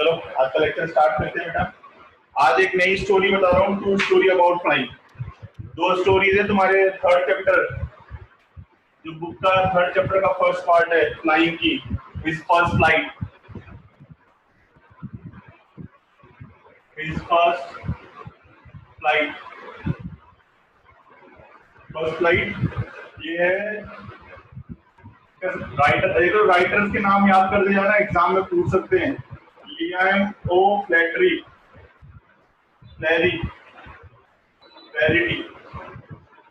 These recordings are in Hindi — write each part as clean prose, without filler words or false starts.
चलो आज का लेक्चर स्टार्ट करते हैं बेटा। आज एक नई स्टोरी बता रहा हूँ, ट्रू स्टोरी अबाउट फ्लाइंग। दो स्टोरीज है तुम्हारे थर्ड चैप्टर, जो बुक का थर्ड चैप्टर का फर्स्ट पार्ट है फ्लाइंग की, his first flight. His first flight, first flight ये है। राइटर, एक राइटर्स के नाम याद कर दिया ना, एग्जाम में पूछ सकते हैं। लियाम ओ फ्लैटरी, फ्लैरी, फ्लैरिटी,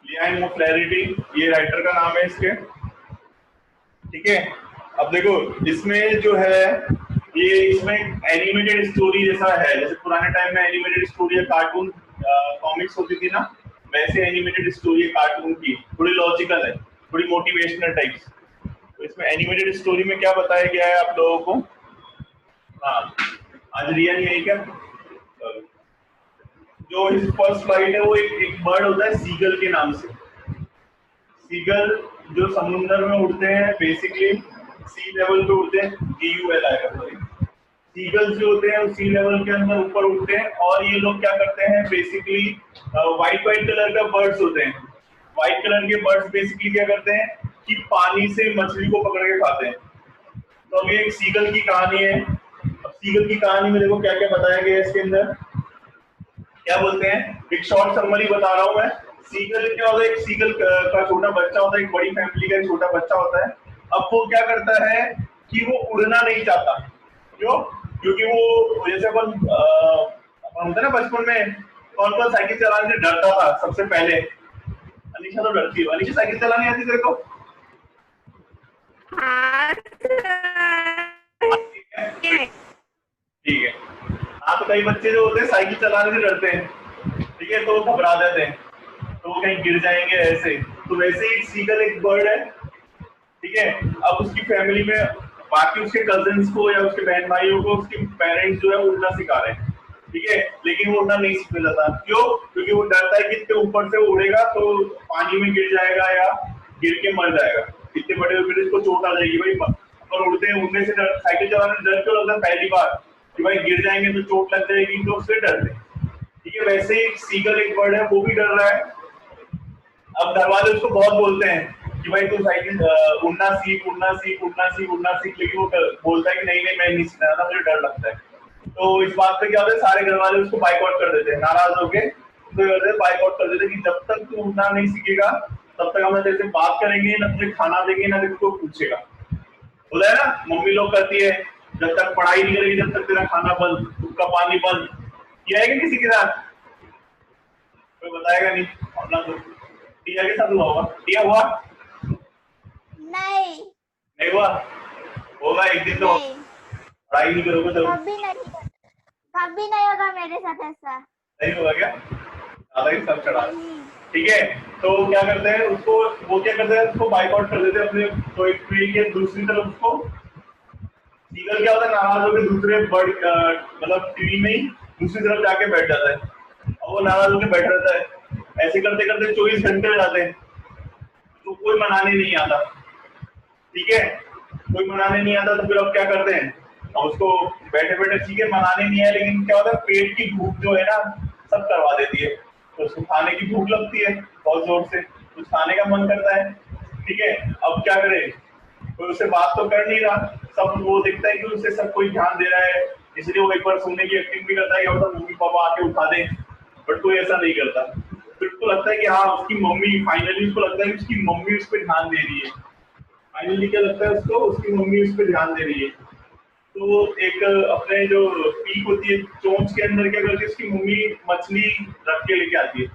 लियाम ओ फ्लैरिटी, ये राइटर का नाम है इसके। ठीक है, अब देखो इसमें जो है ये इसमें एनिमेटेड स्टोरी जैसा है, जैसे पुराने टाइम में एनिमेटेड स्टोरी या कार्टून कॉमिक्स होती थी ना, वैसे एनिमेटेड स्टोरी कार्टून की थोड़ी लॉजिकल है, थोड़ी मोटिवेशनल टाइप्स। तो इसमें एनिमेटेड स्टोरी में क्या बताया गया है आप लोगों को? हाँ, आज रिया नहीं है क्या? जो इस फर्स्ट फ्लाइट है वो एक बर्ड होता है सीगल के नाम से। सीगल जो समुद्र में उड़ते हैं, बेसिकली सी लेवल पे उड़ते हैं, GUL आएगा। सीगल्स जो होते हैं सी लेवल के अंदर ऊपर उड़ते हैं, और ये लोग क्या करते हैं, बेसिकली व्हाइट कलर का बर्ड्स होते हैं। व्हाइट कलर के बर्ड्स बेसिकली क्या करते हैं कि पानी से मछली को पकड़ के खाते हैं। तो अभी एक सीगल की कहानी है। अब सीगल की कहानी में देखो क्या क्या बताया गया है इसके अंदर। क्या बोलते हैं, एक शॉर्ट समरी बता रहा हूं मैं। सीगल क्या होता है, एक सीगल का छोटा बच्चा होता है, एक बड़ी फैमिली का एक छोटा बच्चा होता है। अब वो क्या करता है कि वो उड़ना नहीं चाहता। क्यों? क्योंकि वो जैसे अपन होता है ना, बचपन में कौन कौन साइकिल चलाने से डरता था सबसे पहले? अनीशा तो डरती है। अनीशा साइकिल चलानी आती तेरे को? ठीक है। हाँ, तो कई बच्चे जो होते हैं साइकिल चलाने से डरते हैं, ठीक है, तो वो घबरा जाते हैं, तो वो कहीं गिर जाएंगे ऐसे। तो वैसे ही सीगल एक बर्ड है, ठीक है। अब उसकी फैमिली में बाकी उसके कजिन्स को या उसके बहन भाइयों को उसके पेरेंट्स जो है उड़ना सिखा रहे हैं, ठीक है, लेकिन वो उड़ना नहीं सीखना चाहता। क्यों? क्योंकि वो डरता है कि इतने ऊपर से वो उड़ेगा तो पानी में गिर जाएगा या गिर के मर जाएगा, इतने बड़े होकर इसको चोट आ जाएगी। भाई और उड़ने से साइकिल चलाने से डर क्यों लगता है? पहली बार कि भाई गिर जाएंगे तो चोट लग जाएगी, तो उससे डरते हैं, ठीक है। वैसे ही सीगल एक बर्ड है, वो भी डर रहा है। अब घर वाले उसको बहुत बोलते हैं कि भाई तू साइकिल उड़ना सीख, उड़ना सीख, उड़ना सीख, उड़ना सीख, लेकिन वो बोलता है कि नहीं नहीं मैं नहीं सीखना था, मुझे डर लगता है। तो इस बात पे क्या होता है, सारे घर वाले उसको बाइकआउट कर देते हैं, नाराज होके तो बाइकआउट कर देते हैं कि जब तक तू उड़ना नहीं सीखेगा तब तक हम ना तेरे से बात करेंगे, ना तुझे खाना देंगे, ना तेरे को पूछेगा। बोला है ना, मम्मी लोग करती है, जब तक पढ़ाई नहीं करेगी जब तक तेरा खाना बंद, उसका पानी बंद। किया है कि किसी के साथ? कोई बताएगा नहीं अपना। तो टिया के साथ हुआ होगा? टिया हुआ? नहीं, नहीं हुआ? होगा एक दिन तो। पढ़ाई नहीं करोगे तो कभी नहीं होगा मेरे साथ ऐसा। नहीं होगा क्या? ज्यादा ही सब चढ़ा। ठीक है, तो क्या करते हैं उसको, वो क्या करते हैं उसको बाइकआउट कर देते हैं अपने कोई ट्री के दूसरी तरफ। उसको सीगल क्या होता है, नाराज होकर दूसरे बर्ड मतलब ट्री में ही दूसरी तरफ जाके बैठ जाता है, और वो नाराज होकर बैठ रहता है। ऐसे करते करते 24 घंटे हो जाते हैं, तो कोई मनाने नहीं आता, ठीक है, कोई मनाने नहीं आता। तो फिर अब क्या करते हैं, और उसको बैठे बैठे, ठीक है मनाने नहीं है, लेकिन क्या होता है पेट की भूख जो है ना सब करवा देती है। तो उसको खाने की भूख लगती है बहुत जोर से, कुछ खाने का मन करता है, ठीक है। अब क्या करे, कोई उससे बात तो कर नहीं रहा, सब वो देखता है कि उससे सब कोई ध्यान दे रहा है, इसलिए वो एक बार सोने की एक्टिंग भी करता है कि मतलब मम्मी पापा आके उठा दे, बट कोई ऐसा नहीं करता। फिर उसको लगता है कि हाँ उसकी मम्मी, फाइनली उसको लगता है कि उसकी मम्मी उस पर ध्यान दे रही है। फाइनली क्या लगता है उसको, उसकी मम्मी उस पर ध्यान दे रही है। तो एक अपने जो पीक होती है चोंच के अंदर क्या करती है उसकी मम्मी, मछली रख के लेके आती है,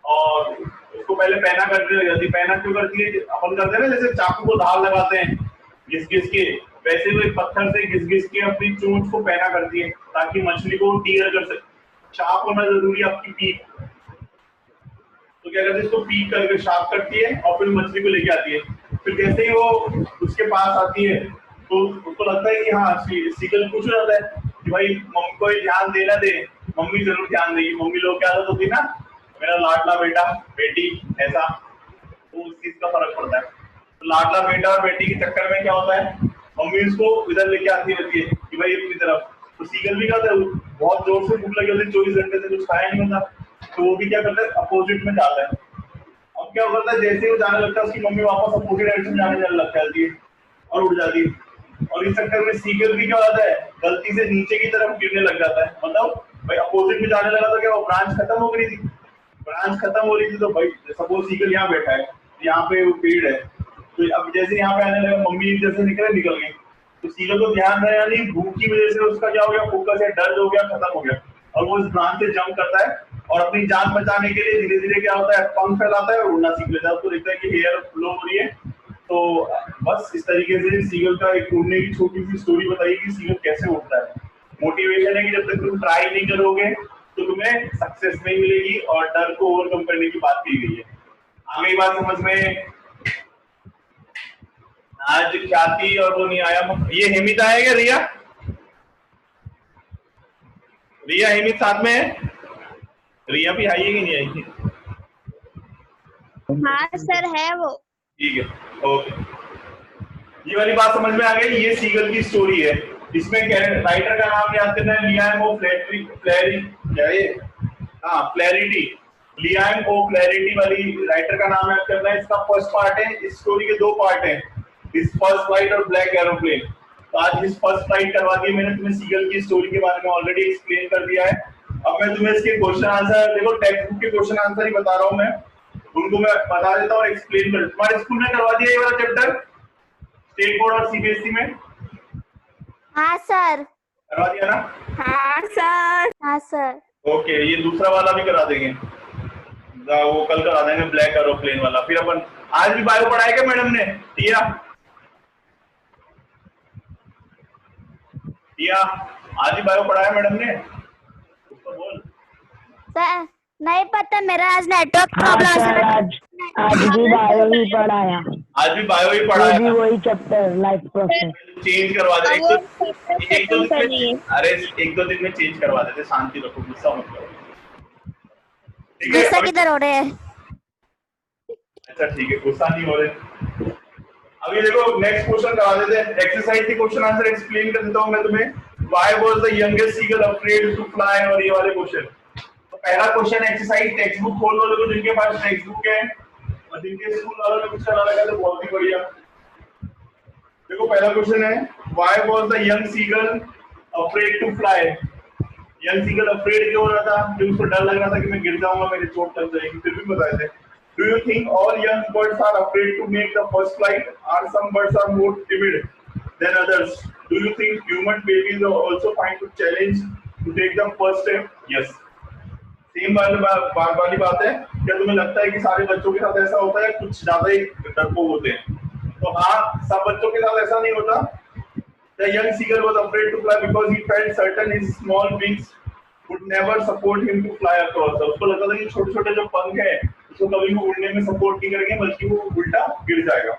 और उसको पहले पैना करने लग जाती है। पैना क्यों करती है, अपन करते हैं ना जैसे चाकू को धार लगाते हैं घिस घिस के, वैसे वो एक पत्थर से घिस घिस के अपनी चोंच को पैना करती है ताकि मछली को टीयर कर सके। शार्प होना जरूरी है आपकी पीक। तो क्या करती है, इसको पीक करके शार्प करती है और फिर मछली को लेके आती है। फिर जैसे ही वो उसके पास आती है तो उसको लगता है कि हाँ सीगल पूछ रहा है कि भाई मम्मी को ध्यान देना दे, मम्मी जरूर ध्यान देगी। मम्मी लोग क्या आदत होती है ना, मेरा लाडला बेटा बेटी ऐसा, तो उस चीज का फर्क पड़ता है। तो लाडला बेटा और बेटी के चक्कर में क्या होता है, मम्मी उसको इधर लेके आती रहती है कि भाई अपनी तरफ, तो सीगल भी क्या होता है, बहुत जोर से भूख लगी होती है, 24 घंटे से कुछ खाया नहीं होता, तो वो भी क्या करता है, अपोजिट में जाता है। अब क्या होता है, जैसे ही वो जाने लगता है उसकी मम्मी वापस अपोजिट डायरेक्शन जाने लग जाती है और उड़ जाती है। और इस चक्कर में सीगल भी क्या होता है, गलती से नीचे की तरफ गिरने लग जाता है। मतलब भाई अपोजिट में जाने लगा तो क्या वो ब्रांच खत्म हो गई थी, ब्रांच खत्म हो रही थी, तो भाई सपोज सीगल यहाँ बैठा है, यहाँ पे वो पेड़ है, तो अब जैसे यहाँ पे आने लगा, मम्मी जैसे निकल गई, तो सीगल को ध्यान रहा नहीं, भूख की वजह से उसका क्या हो गया, फोकस है, डर हो गया, खत्म हो गया, और वो इस ब्रांच से जंप करता है और अपनी जान बचाने के लिए धीरे धीरे क्या होता है, पंख फैलाता है और उड़ना सीख लेता है। उसको देखता है कि हेयर फ्लो हो रही है। तो बस इस तरीके से सीगल का एक उड़ने की छोटी सी स्टोरी बताई कि सीगल कैसे उड़ता है। मोटिवेशन है कि जब तक तुम ट्राई नहीं करोगे तो तुम्हें सक्सेस नहीं मिलेगी, और डर को ओवरकम करने की बात की गई है। आगे बात समझ में? आज ख्याति और वो नहीं आया, ये हेमित आया क्या? रिया, रिया हेमित साथ में है? रिया भी आई है कि नहीं आई थी? हाँ सर है वो। ठीक है, ओके, ये वाली बात समझ में आ गई। ये सीगल की स्टोरी है। इसमें राइटर का नाम याद करना है, लियाम ओ फ्लैरिटी, क्या ये, हाँ फ्लैरिटी, लियाम ओ फ्लैरिटी वाली राइटर का नाम याद करना है। इसका फर्स्ट पार्ट है, इस स्टोरी के 2 पार्ट हैं, दिस फर्स्ट फ्लाइट और ब्लैक एरोप्लेन। तो आज इस फर्स्ट फ्लाइट करवा दी मैंने तुम्हें, सीगल की स्टोरी के बारे में ऑलरेडी एक्सप्लेन कर दिया है। अब मैं तुम्हें इसके क्वेश्चन आंसर, देखो टेक्स्ट बुक के क्वेश्चन आंसर ही बता रहा हूँ मैं, उनको मैं बता देता हूँ और एक्सप्लेन कर। तुम्हारे स्कूल में करवा दिया ये वाला चैप्टर, स्टेट बोर्ड और सीबीएसई में? हाँ सर। करवा दिया ना? हाँ सर। हाँ सर। ओके, ये दूसरा वाला भी करा देंगे, वो कल करा देंगे, ब्लैक एरोप्लेन वाला। फिर अपन आज भी बायो पढ़ाया क्या मैडम ने? टिया, आज ही बायो पढ़ाया मैडम ने? उसको बोल सर। नहीं पता, मेरा आज नेटवर्क हाँ प्रॉब्लम सर, आज भी बायो ही पढ़ाया। आज भी बायो ही पढ़ाया, भी वही चैप्टर लाइफ प्रोसेस। चेंज करवा दे, एक दो दिन में, अरे 1-2 दिन में चेंज करवा देते, शांति रखो, गुस्सा मत करो, ठीक है? गुस्सा किधर हो रहे हैं? अच्छा ठीक है, गुस्सा नहीं हो रहे। अभी देखो नेक्स्ट क्वेश्चन करवा देते हैं, एक्सरसाइज के क्वेश्चन आंसर एक्सप्लेन कर देता हूं मैं तुम्हें। Why was the youngest seagull afraid to fly? और ये वाले क्वेश्चन। तो पहला क्वेश्चन एक्सरसाइज, टेक्स्ट बुक खोल लो, देखो जिनके पास टेक्स्ट बुक है और जिनके स्कूल वालों ने कुछ चला लगा तो बहुत ही बढ़िया। देखो पहला क्वेश्चन है, Why was the young seagull afraid to fly? Young seagull afraid क्यों हो रहा था? क्योंकि उसको डर लग रहा था कि मैं गिर जाऊंगा, मेरी चोट लग जाएगी। फिर भी बताए थे। Do you think all young birds are afraid to make the first flight? Or some birds are more timid than others? Do you think human babies also find it challenge to take the first step? Yes. Same वाली बात है। क्या तुम्हें लगता है कि सारे बच्चों के साथ ऐसा होता है? कुछ ज्यादा ही डरपोक होते हैं। तो हाँ, सब बच्चों के साथ ऐसा नहीं होता। The young seagull was afraid to fly because he felt certain his small wings would never support him to fly across. उसको लगता था कि छोटे-छोटे जो पंख हैं, उसको कभी भी उड़ने में सपोर्ट नहीं करेंगे, बल्कि वो उल्टा गिर जाएगा।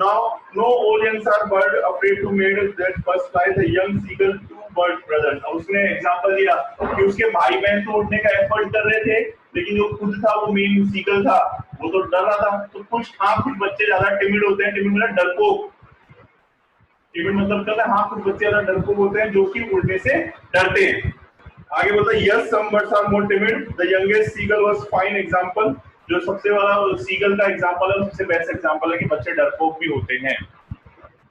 Now, no all youngs are bird afraid to make that first fly. The young seagull two bird brothers. अब उसने एग्जांपल दिया कि उसके भाई बहन तो उड़ने का एफर्ट कर रहे थे, लेकिन जो खुद था वो मेन सीगल था, वो तो डर रहा था। तो कुछ बच्चे ज्यादा टिमिड होते हैं, टिमिड मतलब डरपोक। टिमिड मतलब कहता है हाँ, कुछ बच्चे ज्यादा डरपोक होते हैं जो कि उड़ने से डरते हैं। आगे बोलता है yes some birds are more timid. The youngest seagull was fine example. जो सबसे वाला सीगल का एग्जांपल है, सबसे बेस्ट एग्जांपल है कि बच्चे डरपोक भी होते हैं,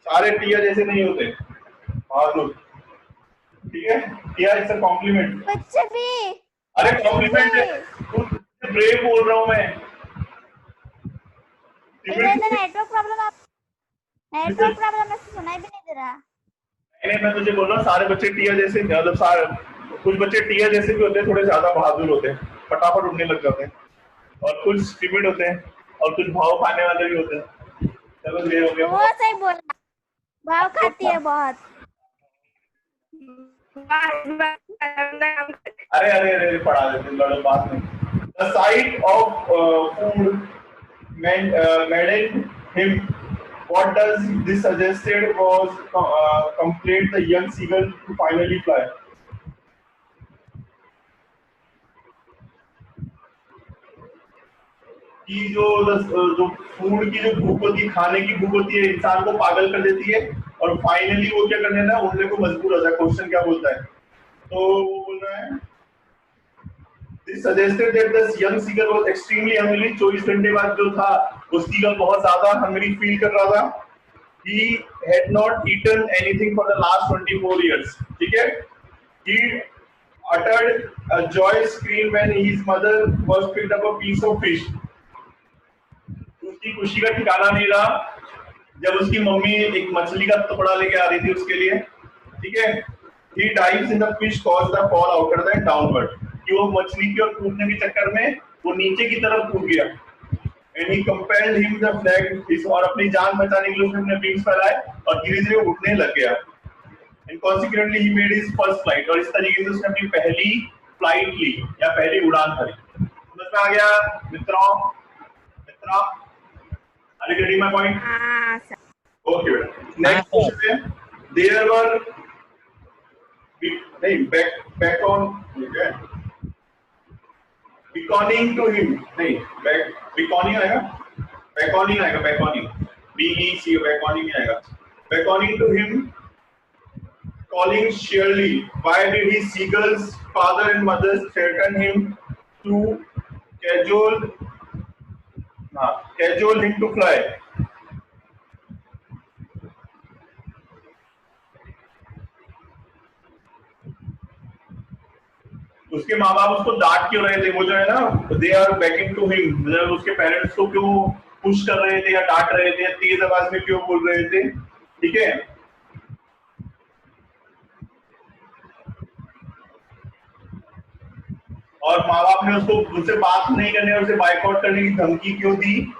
सारे टिया जैसे नहीं होते। बहादुर, ठीक है? टिया इट्स अ कॉम्प्लीमेंट। बच्चे भी। अरे कॉम्प्लीमेंट है, ब्रेव बोल रहा हूं मैं। नेटवर्क प्रॉब्लम में सुनाई भी नहीं दे रहा। नहीं, मैं तुझे बोल रहा हूँ सारे बच्चे टिया जैसे, मतलब सारे, कुछ बच्चे टिया जैसे भी होते हैं, थोड़े ज्यादा बहादुर होते हैं, फटाफट उड़ने लग जाते हैं, और कुछ टिमिड होते हैं, और कुछ भाव खाने वाले भी होते हैं। चलो ये हो गया। वो सही बोला, भाव खाती है बहुत। अरे पढ़ा देते, लड़ो बात नहीं। The sight of food maddened him. What does this suggested was complete the young seagull to finally fly. कि जो फूड की जो भूख होती है, खाने की भूख होती है, इंसान को पागल कर देती है, और फाइनली वो क्या करने ना, उड़ने को मजबूर होता है। क्वेश्चन क्या बोलता है? तो वो बोल रहा है This suggested that the young seeker was extremely hungry. 24 घंटे बाद जो था वो seeker बहुत ज्यादा hungry feel कर रहा था. He had not eaten anything for the last 24 years. ठीक है? He uttered a joyous scream when his mother was picked up a piece of fish. उसकी खुशी का ठिकाना नहीं रहा जब उसकी मम्मी एक मछली का टुकड़ा लेके आ रही थी उसके लिए. ठीक है? He dives in the fish caused the fall outward and downward. कि वो मछली की ओर कूदने के चक्कर में वो नीचे की तरफ कूद गया. And he compelled him to flag और अपनी जान बचाने के लिए उसने अपने विंग्स फैलाए और धीरे-धीरे वो उड़ने लग गया. And consequently he made his first flight और इस तरीके से उसने अपनी पहली फ्लाइट ली या पहली उड़ान भरी. समझ में आ गया मित्रों? Are you getting my point? Okay बेटा. Next question है. There were नहीं back on okay. Beckoning to him नहीं beckoning आएगा beckoning BEC beckoning नहीं आएगा. Beckoning to him, calling cheerily. Why did his seagull's father and mother threaten him to cajole him to fly? उसके माँ बाप उसको डांट क्यों रहे थे? वो जो है ना they are backing to him, उसके पेरेंट्स को क्यों पुश कर रहे थे या डांट रहे थे या तेज आवाज में क्यों बोल रहे थे? ठीक है, और माँ बाप ने उसको उससे बात नहीं करने और उसे बाइकआउट करने की धमकी क्यों दी?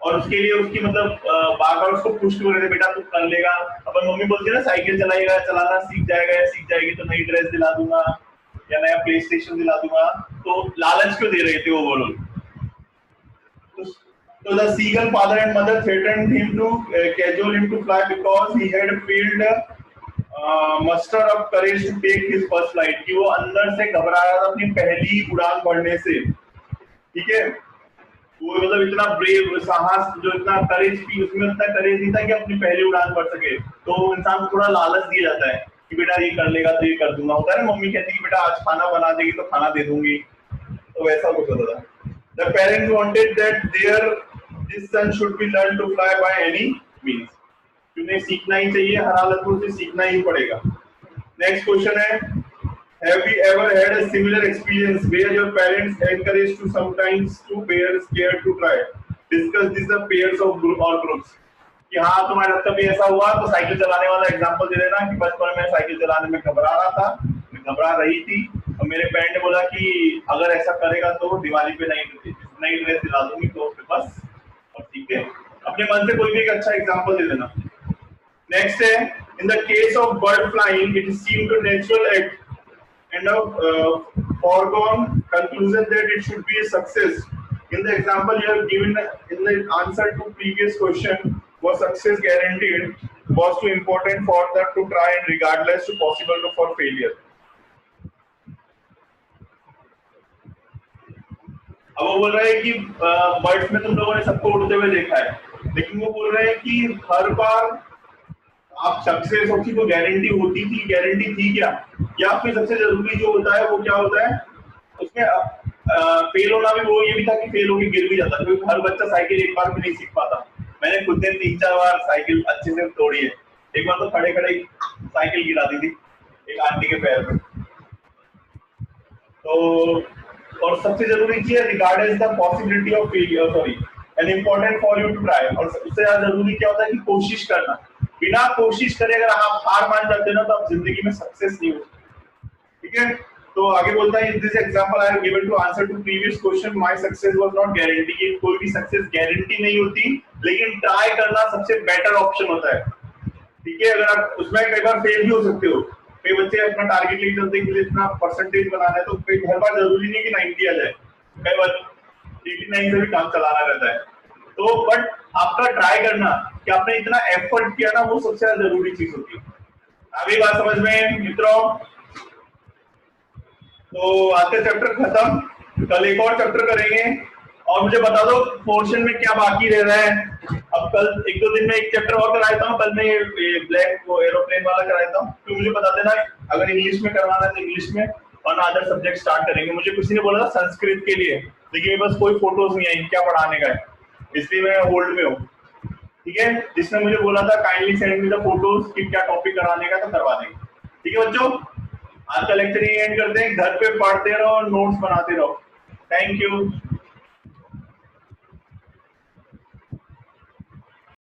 और उसके लिए उसकी मतलब बार बार उसको पुश क्यों रहे थे? बेटा तू कर लेगा. अपन मम्मी बोलती है ना साइकिल चलाना सीख जाएगा या सीख जाएगी तो नई ड्रेस दिला दूंगा या नया प्ले स्टेशन दिला दूंगा. तो लालच क्यों दे रहे थे वो लोग? तो the seagull father and mother threatened him to cajole him to fly because he had failed muster up courage to take his first flight. कि वो अंदर से घबरा रहा था अपनी पहली उड़ान भरने से. ठीक है, वो मतलब इतना ब्रेव साहस जो इतना करेज थी उसमें उतना करेज नहीं था कि अपनी पहली उड़ान भर सके. तो इंसान को थोड़ा लालच दिया जाता है कि बेटा ये कर लेगा तो ये कर दूंगा. होता है ना, मम्मी कहती है बेटा आज खाना बना देगी तो खाना दे दूंगी. तो वैसा कुछ होता था. The parents wanted that this son should be learned to fly by any means. उन्हें सीखना ही चाहिए, हर हालत में उसे सीखना ही पड़ेगा. Next question है, have you ever had a similar experience where your parents encouraged you sometimes to bear scared to try? Discuss this the pairs of group or groups. कि हाँ तुम्हारे साथ कभी ऐसा हुआ तो साइकिल चलाने वाला एग्जांपल दे देना कि बचपन में साइकिल चलाने में घबरा रहा था, मैं घबरा रही थी और मेरे पेरेंट ने बोला कि अगर ऐसा करेगा तो दिवाली पे नई ड्रेस दिला दूंगी. तो बस और ठीक है, अपने मन से कोई भी एक अच्छा एग्जांपल दे देना. नेक्स्ट है, in the case of bird flying it seem to natural act and foregone conclusion that it should be a success. In the example you have given in the answer to previous question, was success guaranteed? Was too important for them to try and regardless to possible to for failure. अब वो बोल रहे हैं कि बर्ड्स में तुम लोगों ने सबको उड़ते हुए देखा है, लेकिन वो बोल रहे हैं कि हर बार आप सक्सेस होती तो गारंटी थी क्या? या फिर सबसे जरूरी जो होता है वो क्या होता है उसमें फेल होना भी वो ये भी था कि फेल होकर गिर भी जाता, क्योंकि हर बच्चा साइकिल एक बार में नहीं सीख पाता. मैंने खुद ने 3-4 बार साइकिल अच्छे से तोड़ी है. एक बार तो खड़े साइकिल गिरा दी थी एक आंटी के पैर में. तो और सबसे जरूरी चीज है regarded the possibility of failure, sorry and important for you to try. और सबसे ज्यादा जरूरी क्या होता है कि कोशिश करना. बिना कोशिश करे अगर आप हार मान जाते हो ना तो आप जिंदगी में सक्सेस नहीं हो सकते. ठीक है, तो आगे बोलता है, this example I have given to answer to previous question, my success was not guarantee. कि कोई भी सक्सेस गारंटी नहीं होती, लेकिन ट्राई करना सबसे बेटर ऑप्शन होता है. ठीक है, अगर आप उसमें कई बार फेल भी हो सकते हो. कई बच्चे अपना टारगेट लेके चलते हैं कि इतना परसेंटेज बनाना है, तो हर बार जरूरी नहीं कि 90 आ जाए, कई बार 89 से भी काम चलाना रहता है. तो बट आपका ट्राई करना कि आपने इतना एफर्ट किया ना, वो सबसे ज्यादा जरूरी चीज होती है. अभी बात समझ में मित्रों? तो आज का चैप्टर खत्म, कल एक और चैप्टर करेंगे. और मुझे बता दो पोर्शन में क्या बाकी रह रहा है. अब कल 1-2 दिन में एक चैप्टर और कराता हूँ, कल मैं ये ब्लैक वो एरोप्लेन वाला कराता हूँ। तो मुझे बता देना अगर इंग्लिश में करवाना है तो इंग्लिश में, और अदर सब्जेक्ट स्टार्ट करेंगे। मुझे किसी ने बोला था संस्कृत के लिए, लेकिन मेरे पास कोई फोटोज नहीं आई क्या पढ़ाने का है, इसलिए मैं होल्ड में हूँ। ठीक है, जिसने मुझे बोला था kindly send me the photos कि क्या टॉपिक कराने का, तो करवा देंगे। ठीक है बच्चों, आज का लेक्चर ही एंड करते हैं। घर पे पढ़ते रहो और नोट्स बनाते रहो। Thank you.